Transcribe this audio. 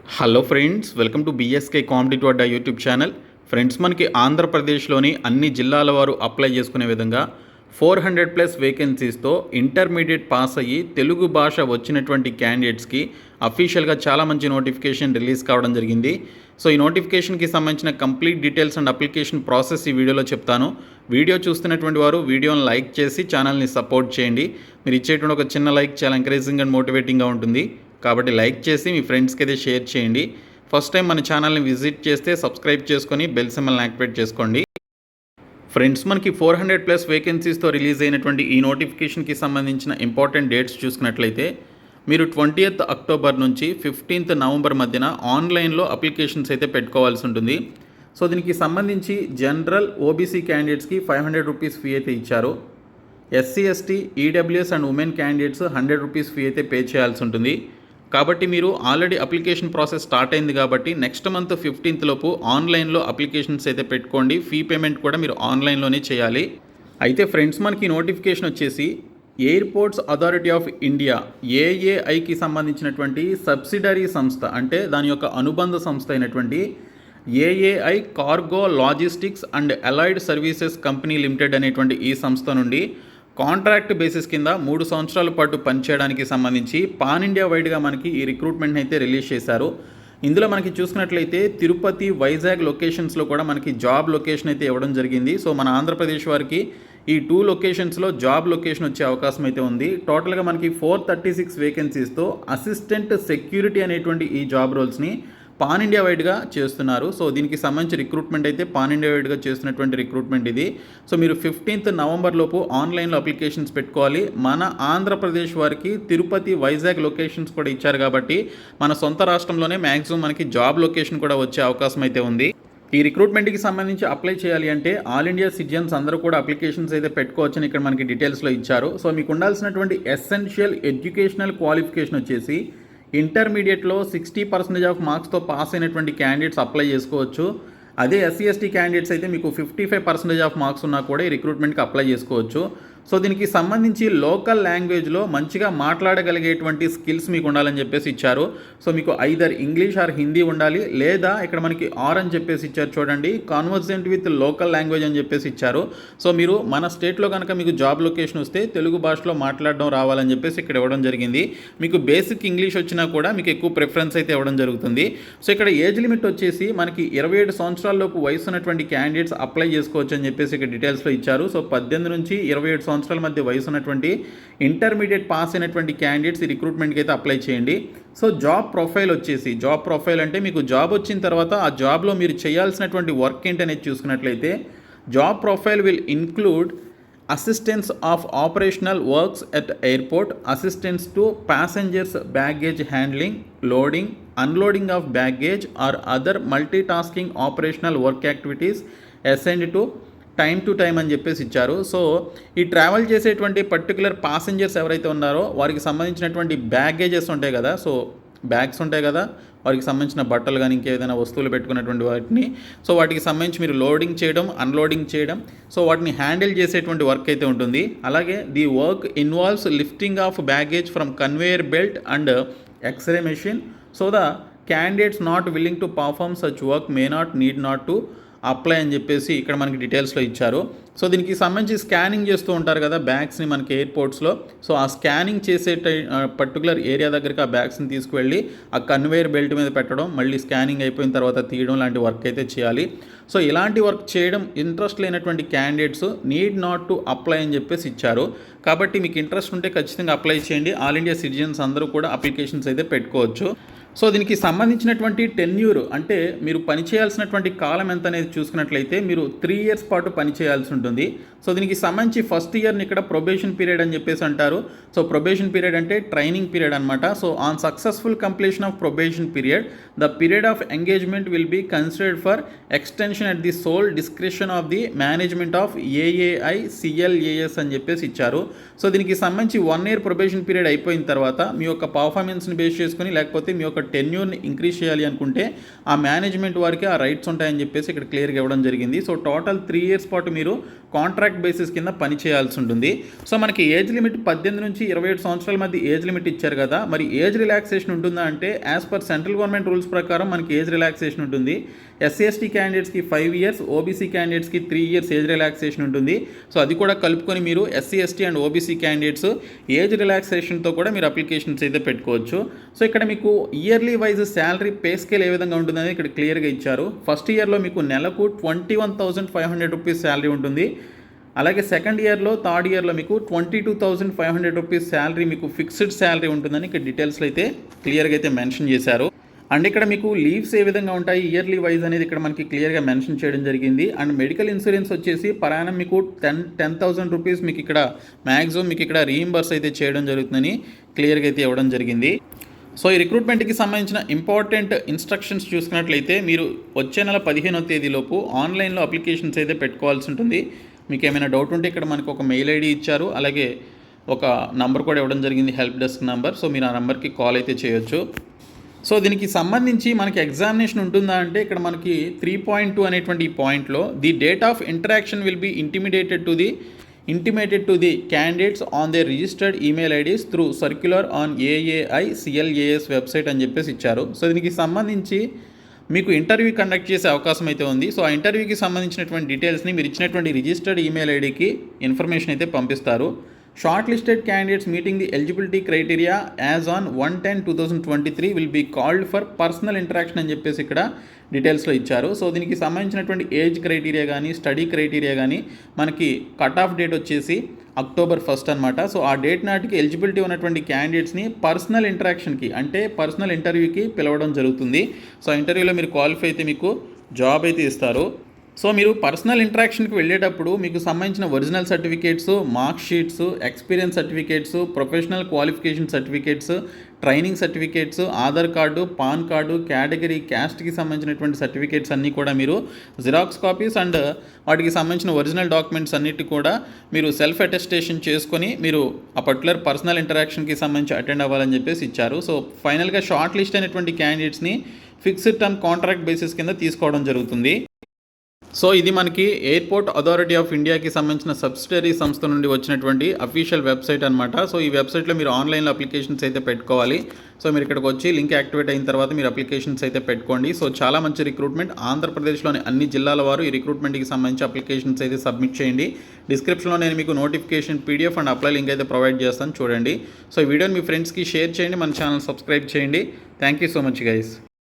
Hello friends, welcome to BSK competitive Adda YouTube channel. Friends, మనకి ఆంధ్రప్రదేశ్లోని అన్ని జిల్లాల వారు అప్లై చేసుకునే విధంగా 400+ వేకెన్సీస్తో ఇంటర్మీడియట్ పాస్ అయ్యి తెలుగు భాష వచ్చినటువంటి క్యాండిడేట్స్కి అఫీషియల్గా చాలా మంచి నోటిఫికేషన్ రిలీజ్ కావడం జరిగింది. సో ఈ నోటిఫికేషన్కి సంబంధించిన complete details and application process ఈ వీడియోలో చెప్తాను. వీడియో చూస్తున్నటువంటి వారు వీడియోని లైక్ చేసి ఛానల్ని సపోర్ట్ చేయండి. మీరు ఇచ్చేటువంటి ఒక చిన్న లైక్ చాలా ఎంకరేజింగ్ అండ్ మోటివేటింగ్గా ఉంటుంది. కాబట్టి లైక్ చేసి మీ ఫ్రెండ్స్కి అయితే షేర్ చేయండి. ఫస్ట్ టైం మన ఛానల్ని విజిట్ చేస్తే సబ్స్క్రైబ్ చేసుకొని బెల్ సింబల్ని యాక్టివేట్ చేసుకోండి. ఫ్రెండ్స్, మనకి 400+ వేకెన్సీస్తో రిలీజ్ అయినటువంటి ఈ నోటిఫికేషన్కి సంబంధించిన ఇంపార్టెంట్ డేట్స్ చూసుకున్నట్లయితే మీరు 20th అక్టోబర్ నుంచి 15th నవంబర్ మధ్యన ఆన్లైన్లో అప్లికేషన్స్ అయితే పెట్టుకోవాల్సి ఉంటుంది. సో దీనికి సంబంధించి జనరల్ ఓబీసీ క్యాండిడేట్స్కి 500 రూపీస్ ఫీ అయితే ఇచ్చారు. SC ST EWS and women candidates 100 rupees fee అయితే పే చేయాల్సి ఉంటుంది. కాబట్టి మీరు ఆల్రెడీ అప్లికేషన్ ప్రాసెస్ స్టార్ట్ అయింది కాబట్టి నెక్స్ట్ మంత్ 15th లోపు ఆన్లైన్లో అప్లికేషన్స్ అయితే పెట్టుకోండి. ఫీ పేమెంట్ కూడా మీరు ఆన్లైన్లోనే చేయాలి. అయితే ఫ్రెండ్స్, మనకి నోటిఫికేషన్ వచ్చేసి ఎయిర్పోర్ట్స్ అథారిటీ ఆఫ్ ఇండియా ఏఏఐకి సంబంధించినటువంటి సబ్సిడరీ సంస్థ, అంటే దాని యొక్క అనుబంధ సంస్థ అయినటువంటి AAI cargo logistics and allied services company limited అనేటువంటి ఈ సంస్థ నుండి కాంట్రాక్ట్ బేసిస్ కింద 3 సంవత్సరాల పాటు పనిచేయడానికి సంబంధించి పాన్ ఇండియా వైడ్గా మనకి ఈ రిక్రూట్మెంట్ అయితే రిలీజ్ చేశారు. ఇందులో మనకి చూసుకున్నట్లయితే తిరుపతి, వైజాగ్ లొకేషన్స్లో కూడా మనకి జాబ్ లొకేషన్ అయితే ఇవ్వడం జరిగింది. సో మన ఆంధ్రప్రదేశ్ వారికి ఈ 2 లొకేషన్స్లో జాబ్ లొకేషన్ వచ్చే అవకాశం అయితే ఉంది. టోటల్గా మనకి 436 వేకెన్సీస్తో అసిస్టెంట్ సెక్యూరిటీ అనేటువంటి ఈ జాబ్ రోల్స్ని పాన్ ఇండియా వైడ్గా చేస్తున్నారు. సో దీనికి సంబంధించి రిక్రూట్మెంట్ అయితే పాన్ ఇండియా వైడ్గా చేస్తున్నటువంటి రిక్రూట్మెంట్ ఇది. సో మీరు 15th నవంబర్ లోపు ఆన్లైన్లో అప్లికేషన్స్ పెట్టుకోవాలి. మన ఆంధ్రప్రదేశ్ వారికి తిరుపతి, వైజాగ్ లొకేషన్స్ కూడా ఇచ్చారు కాబట్టి మన సొంత రాష్ట్రంలోనే మ్యాక్సిమం మనకి జాబ్ లొకేషన్ కూడా వచ్చే అవకాశం అయితే ఉంది. ఈ రిక్రూట్మెంట్కి సంబంధించి అప్లై చేయాలి అంటే ఆల్ ఇండియా సిటిజన్స్ అందరూ కూడా అప్లికేషన్స్ అయితే పెట్టుకోవచ్చని ఇక్కడ మనకి డీటెయిల్స్లో ఇచ్చారు. సో మీకు ఉండాల్సినటువంటి ఎసెన్షియల్ ఎడ్యుకేషనల్ క్వాలిఫికేషన్ వచ్చేసి ఇంటర్మీడియట్లో 60% ఆఫ్ మార్క్స్తో పాస్ అయినటువంటి క్యాండిడేట్స్ అప్లై చేసుకోవచ్చు. అదే ఎస్సీ ఎస్టీ క్యాండిడేట్స్ అయితే మీకు 55% ఆఫ్ మార్క్స్ ఉన్నా కూడా ఈ రిక్రూట్మెంట్కి అప్లై చేసుకోవచ్చు. సో దీనికి సంబంధించి లోకల్ లాంగ్వేజ్లో మంచిగా మాట్లాడగలిగేటువంటి స్కిల్స్ మీకు ఉండాలని చెప్పేసి ఇచ్చారు. సో మీకు ఐదర్ ఇంగ్లీష్ ఆర్ హిందీ ఉండాలి, లేదా ఇక్కడ మనకి ఆర్ అని చెప్పేసి ఇచ్చారు చూడండి, కాన్వర్సెంట్ విత్ లోకల్ లాంగ్వేజ్ అని చెప్పేసి ఇచ్చారు. సో మీరు మన స్టేట్లో కనుక మీకు జాబ్ లొకేషన్ వస్తే తెలుగు భాషలో మాట్లాడడం రావాలని చెప్పేసి ఇక్కడ ఇవ్వడం జరిగింది. మీకు బేసిక్ ఇంగ్లీష్ వచ్చినా కూడా మీకు ఎక్కువ ప్రిఫరెన్స్ అయితే ఇవ్వడం జరుగుతుంది. సో ఇక్కడ ఏజ్ లిమిట్ వచ్చేసి మనకి 27 సంవత్సరాలలోపు వయసు ఉన్నటువంటి క్యాండిడేట్స్ అప్లై చేసుకోవచ్చు అని చెప్పేసి ఇక్కడ డీటెయిల్స్లో ఇచ్చారు. సో 18 నుంచి 27 సంవత్సరాల మధ్య వయసు ఉన్నటువంటి ఇంటర్మీడియట్ పాస్ అయినటువంటి క్యాండిడేట్స్ ఈ రిక్రూట్మెంట్కి అయితే అప్లై చేయండి. సో జాబ్ ప్రొఫైల్ అంటే మీకు జాబ్ వచ్చిన తర్వాత ఆ జాబ్లో మీరు చేయాల్సినటువంటి వర్క్ ఏంటనేది చూసుకున్నట్లయితే job profile will include assistance of operational works at airport, assistance to passengers baggage handling, loading, unloading of baggage or other multitasking operational work activities assigned to time to time అని చెప్పేసి ఇచ్చారు. So ఈ travel చేసేటువంటి particular passengers ఎవరైతే ఉన్నారో వారికి సంబంధించినటువంటి baggages ఉంటాయి కదా, సో బ్యాగ్స్ ఉంటాయి కదా, వారికి సంబంధించిన బట్టలు కానీ ఇంకేదైనా వస్తువులు పెట్టుకున్నటువంటి వాటిని, సో వాటికి సంబంధించి మీరు లోడింగ్ చేయడం, అన్లోడింగ్ చేయడం, సో వాటిని హ్యాండిల్ చేసేటువంటి వర్క్ అయితే ఉంటుంది. అలాగే the work involves lifting of baggage from conveyor belt and x-ray machine. So the candidates not willing to perform such work may not need not to apply అని చెప్పేసి ఇక్కడ మనకి డీటెయిల్స్లో ఇచ్చారు. సో దీనికి సంబంధించి స్కానింగ్ చేస్తూ ఉంటారు కదా బ్యాగ్స్ని మనకి ఎయిర్పోర్ట్స్లో. సో ఆ స్కానింగ్ చేసే పర్టికులర్ ఏరియా దగ్గరికి ఆ బ్యాగ్స్ని తీసుకువెళ్ళి ఆ కన్వేయర్ బెల్ట్ మీద పెట్టడం, మళ్ళీ స్కానింగ్ అయిపోయిన తర్వాత తీయడం లాంటి వర్క్ అయితే చేయాలి. సో ఇలాంటి వర్క్ చేయడం ఇంట్రెస్ట్ లేనటువంటి candidates need not to apply అని చెప్పేసి ఇచ్చారు. కాబట్టి మీకు ఇంట్రెస్ట్ ఉంటే ఖచ్చితంగా అప్లై చేయండి. ఆల్ ఇండియా సిటిజన్స్ అందరూ కూడా అప్లికేషన్స్ అయితే పెట్టుకోవచ్చు. సో దీనికి సంబంధించినటువంటి టెన్యూర్ అంటే మీరు పనిచేయాల్సినటువంటి కాలం ఎంత అనేది చూసుకున్నట్లయితే మీరు 3 years పాటు పనిచేయాల్సి ఉంటుంది. సో దీనికి సంబంధించి ఫస్ట్ ఇయర్ని ఇక్కడ ప్రొబేషన్ పీరియడ్ అని చెప్పేసి అంటారు. సో ప్రొబేషన్ పీరియడ్ అంటే ట్రైనింగ్ పీరియడ్ అనమాట. So on successful completion of probation period the period of engagement will be considered for extension at the sole description of the management of AAI CLAS అని చెప్పేసి ఇచ్చారు. So దీనికి సంబంధించి 1 year probation period అయిపోయిన తర్వాత మీ యొక్క పర్ఫార్మెన్స్ని base చేసుకుని, లేకపోతే మీ యొక్క టెన్యూర్ని ఇంక్రీజ్ చేయాలి అనుకుంటే ఆ మేనేజ్మెంట్ వారికి ఆ రైట్స్ ఉంటాయని చెప్పేసి ఇక్కడ క్లియర్గా ఇవ్వడం జరిగింది. సో టోటల్ 3 years పాటు మీరు కాంట్రాక్ట్ బేసిస్ కింద పని చేయాల్సి ఉంటుంది. సో మనకి ఏజ్ లిమిట్ 18 నుంచి 27 సంవత్సరాల మధ్య ఏజ్ లిమిట్ ఇచ్చారు కదా, మరి ఏజ్ రిలాక్సేషన్ ఉంటుందా అంటే as per central government rules ప్రకారం మనకి ఏజ్ రిలాక్సేషన్ ఉంటుంది. ఎస్సీ ఎస్టీ క్యాండిడేట్స్కి 5 ఇయర్స్, ఓబీసీ క్యాండిడేట్స్కి 3 ఇయర్స్ ఏజ్ రిలాక్సేషన్ ఉంటుంది. సో అది కూడా కలుపుకొని మీరు SC ST and OBC candidates age రిలాక్సేషన్తో కూడా మీరు అప్లికేషన్స్ అయితే పెట్టుకోవచ్చు. సో ఇక్కడ మీకు yearly wise salary pay scale ఏ విధంగా ఉంటుందని ఇక్కడ క్లియర్గా ఇచ్చారు. ఫస్ట్ ఇయర్లో మీకు నెలకు 21,500 రూపీస్ శాలరీ ఉంటుంది. అలాగే సెకండ్ ఇయర్లో, థర్డ్ ఇయర్లో మీకు 22,500 రూపీస్ శాలరీ మీకు ఫిక్స్డ్ శాలరీ ఉంటుందని ఇక్కడ డీటెయిల్స్లో అయితే క్లియర్గా అయితే మెన్షన్ చేశారు. అండ్ ఇక్కడ మీకు లీవ్స్ ఏ విధంగా ఉంటాయి ఇయర్లీ వైజ్ అనేది ఇక్కడ మనకి క్లియర్గా మెన్షన్ చేయడం జరిగింది. అండ్ మెడికల్ ఇన్సూరెన్స్ వచ్చేసి పరాణం మీకు 10,000 రూపీస్ మీకు ఇక్కడ మ్యాక్సిమం మీకు ఇక్కడ రీయింబర్స్ అయితే చేయడం జరుగుతుందని క్లియర్గా అయితే ఇవ్వడం జరిగింది. సో ఈ రిక్రూట్మెంట్కి సంబంధించిన ఇంపార్టెంట్ ఇన్స్ట్రక్షన్స్ చూసుకున్నట్లయితే మీరు వచ్చే నెల 15వ తేదీలోపు ఆన్లైన్లో అప్లికేషన్స్ అయితే పెట్టుకోవాల్సి ఉంటుంది. మీకు ఏమైనా డౌట్ ఉంటే ఇక్కడ మనకు ఒక మెయిల్ ఐడి ఇచ్చారు, అలాగే ఒక నంబర్ కూడా ఇవ్వడం జరిగింది, హెల్ప్ డెస్క్ నంబర్. సో మీరు ఆ నెంబర్కి కాల్ అయితే చేయొచ్చు. సో దీనికి సంబంధించి మనకి ఎగ్జామినేషన్ ఉంటుందా అంటే ఇక్కడ మనకి 3.2 అనేటువంటి ఈ పాయింట్లో the date of interaction will be intimated to the candidates on their registered email IDs through circular on AAI CLAS website అని చెప్పేసి ఇచ్చారు. సో దీనికి సంబంధించి మీకు ఇంటర్వ్యూ కండక్ట్ చేసే అవకాశం అయితే ఉంది. సో ఆ ఇంటర్వ్యూకి సంబంధించినటువంటి డీటెయిల్స్ని మీరు ఇచ్చినటువంటి రిజిస్టర్డ్ ఈమెయిల్ ఐడికి ఇన్ఫర్మేషన్ అయితే పంపిస్తారు. Short listed candidates meeting the eligibility criteria as on 1/10/2023 will be called for personal interaction అని చెప్పేసి ఇక్కడ డీటెయిల్స్లో ఇచ్చారు. సో దీనికి సంబంధించినటువంటి ఏజ్ క్రైటీరియా కానీ, స్టడీ క్రైటీరియా కానీ మనకి కట్ ఆఫ్ డేట్ వచ్చేసి October 1 అనమాట. సో ఆ డేట్ నాటికి ఎలిజిబిలిటీ ఉన్నటువంటి క్యాండిడేట్స్ని పర్సనల్ ఇంటరాక్షన్కి అంటే పర్సనల్ ఇంటర్వ్యూకి పిలవడం జరుగుతుంది. సో ఇంటర్వ్యూలో మీరు క్వాలిఫై అయితే మీకు జాబ్ అయితే ఇస్తారు. సో మీరు పర్సనల్ ఇంటరాక్షన్కి వెళ్ళేటప్పుడు మీకు సంబంధించిన original certificates, mark sheets, experience certificates, professional qualification certificates, training certificates, Aadhaar card, PAN card, category, క్యాస్ట్కి సంబంధించినటువంటి సర్టిఫికేట్స్ అన్నీ కూడా మీరు జిరాక్స్ కాపీస్ అండ్ వాటికి సంబంధించిన ఒరిజినల్ డాక్యుమెంట్స్ అన్నిటి కూడా మీరు సెల్ఫ్ అటెస్టేషన్ చేసుకొని మీరు ఆ పర్టికులర్ పర్సనల్ ఇంటరాక్షన్కి సంబంధించి అటెండ్ అవ్వాలని చెప్పేసి ఇచ్చారు. సో ఫైనల్గా షార్ట్ లిస్ట్ అయినటువంటి క్యాండిడేట్స్ని ఫిక్స్డ్ టర్మ్ కాంట్రాక్ట్ బేసిస్ కింద తీసుకోవడం జరుగుతుంది. సో ఇది మనకి ఎయిర్పోర్ట్ అథారిటీ ఆఫ్ ఇండియాకి సంబంధించిన సబ్సిడరీ సంస్థ నుండి వచ్చినటువంటి అఫీషియల్ వెబ్సైట్ అనమాట. సో ఈ వెబ్సైట్లో మీరు ఆన్లైన్లో అప్లికేషన్స్ అయితే పెట్టుకోవాలి. సో మీరు ఇక్కడికి వచ్చి లింక్ యాక్టివేట్ అయిన తర్వాత మీరు అప్లికేషన్స్ అయితే పెట్టుకోండి. సో చాలా మంచి రిక్రూట్మెంట్. ఆంధ్రప్రదేశ్లోని అన్ని జిల్లాల వారు ఈ రిక్రూట్మెంట్కి సంబంధించి అప్లికేషన్స్ అయితే సబ్మిట్ చేయండి. డిస్క్రిప్షన్లో నేను మీకు notification PDF and apply link అయితే ప్రొవైడ్ చేస్తాను, చూడండి. సో ఈ వీడియోని మీ ఫ్రెండ్స్కి షేర్ చేయండి, మన ఛానల్ సబ్స్క్రైబ్ చేయండి. Thank you so much guys.